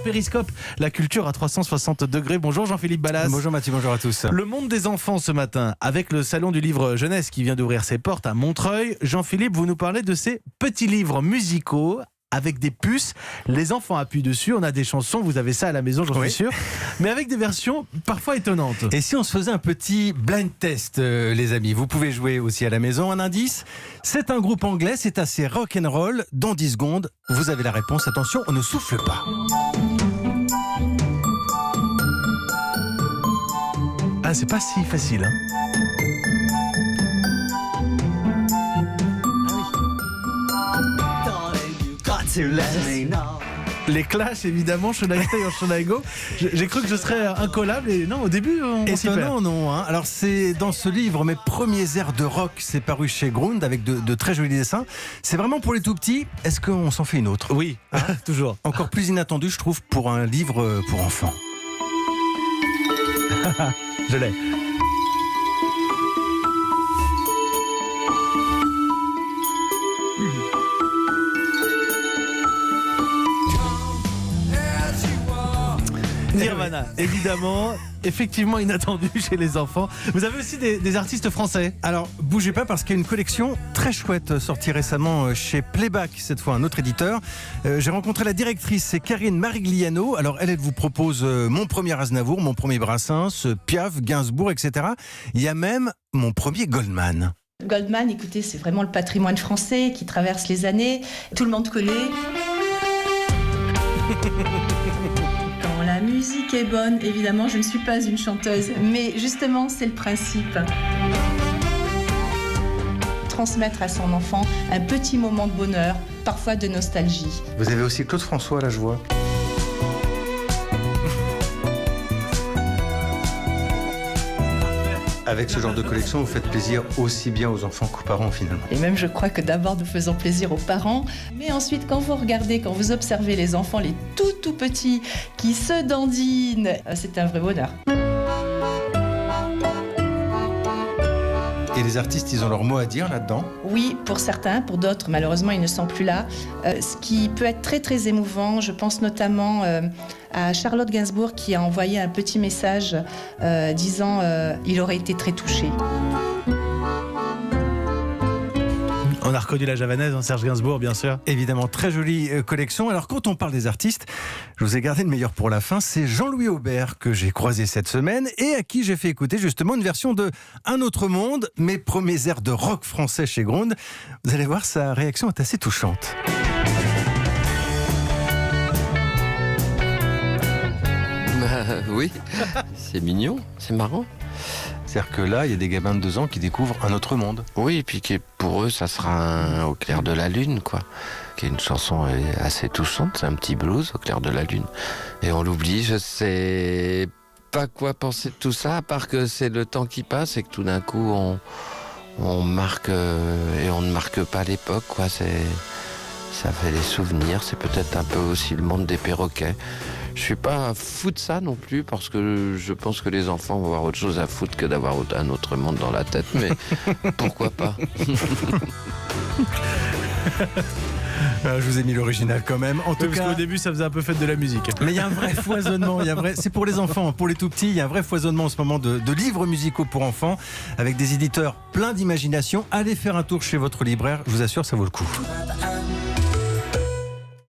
Périscope, la culture à 360 degrés. Bonjour Jean-Philippe Ballas. Bonjour Mathieu, bonjour à tous. Le monde des enfants ce matin, avec le salon du livre jeunesse qui vient d'ouvrir ses portes à Montreuil. Jean-Philippe, vous nous parlez de ces petits livres musicaux avec des puces. Les enfants appuient dessus, on a des chansons, vous avez ça à la maison, j'en suis sûr, mais avec des versions parfois étonnantes. Et si on se faisait un petit blind test, les amis, vous pouvez jouer aussi à la maison. Un indice, c'est un groupe anglais, c'est assez rock'n'roll. Dans 10 secondes, vous avez la réponse. Attention, on ne souffle pas. Ah, c'est pas si facile, hein. Les Clash, évidemment, Should I Stay or Should I Go. J'ai cru que je serais incollable et non, au début, on s'y perd. Étonnant, non, hein. Alors, c'est dans ce livre, Mes premiers airs de rock, c'est paru chez Grund avec de très jolis dessins. C'est vraiment pour les tout petits. Est-ce qu'on s'en fait une autre? Oui, toujours. Encore plus inattendu, je trouve, pour un livre pour enfants. Je l'ai. Nirvana, évidemment, effectivement inattendu chez les enfants. Vous avez aussi des artistes français. Alors, bougez pas parce qu'il y a une collection très chouette sortie récemment chez Playback, cette fois un autre éditeur. J'ai rencontré la directrice, c'est Karine Marigliano. Alors, elle vous propose mon premier Aznavour, mon premier Brassens, Piaf, Gainsbourg, etc. Il y a même mon premier Goldman. Goldman, écoutez, c'est vraiment le patrimoine français qui traverse les années. Tout le monde connaît. Quand la musique est bonne, évidemment, je ne suis pas une chanteuse, mais justement, c'est le principe. Transmettre à son enfant un petit moment de bonheur, parfois de nostalgie. Vous avez aussi Claude François, là, je vois. Avec ce genre de collection, vous faites plaisir aussi bien aux enfants qu'aux parents, finalement. Et même, je crois que d'abord, nous faisons plaisir aux parents. Mais ensuite, quand vous regardez, quand vous observez les enfants, les tout petits, qui se dandinent, c'est un vrai bonheur. Et les artistes, ils ont leur mot à dire là-dedans? Oui, pour certains, pour d'autres, malheureusement, ils ne sont plus là. Ce qui peut être très émouvant, je pense notamment à Charlotte Gainsbourg qui a envoyé un petit message disant il aurait été très touché. On a reconnu la javanaise, Serge Gainsbourg, bien sûr. Évidemment, très jolie collection. Alors, quand on parle des artistes, je vous ai gardé le meilleur pour la fin. C'est Jean-Louis Aubert que j'ai croisé cette semaine et à qui j'ai fait écouter justement une version de Un autre monde, Mes premiers airs de rock français chez Grund. Vous allez voir, sa réaction est assez touchante. Oui, c'est mignon, c'est marrant. C'est-à-dire que là, il y a des gamins de 2 ans qui découvrent un autre monde. Oui, et puis pour eux, ça sera Au clair de la lune, quoi. Qui est une chanson assez touchante, c'est un petit blues, Au clair de la lune. Et on l'oublie, je sais pas quoi penser de tout ça, à part que c'est le temps qui passe et que tout d'un coup, on marque et on ne marque pas l'époque, quoi. Ça fait des souvenirs, c'est peut-être un peu aussi le monde des perroquets. Je suis pas un fou de ça non plus, parce que je pense que les enfants vont avoir autre chose à foutre que d'avoir un autre monde dans la tête, mais pourquoi pas. Je vous ai mis l'original quand même. En tout Parce cas, qu'au début, ça faisait un peu fête de la musique. mais il y a un vrai foisonnement. C'est pour les enfants, pour les tout petits. Il y a un vrai foisonnement en ce moment de livres musicaux pour enfants, avec des éditeurs pleins d'imagination. Allez faire un tour chez votre libraire. Je vous assure, ça vaut le coup.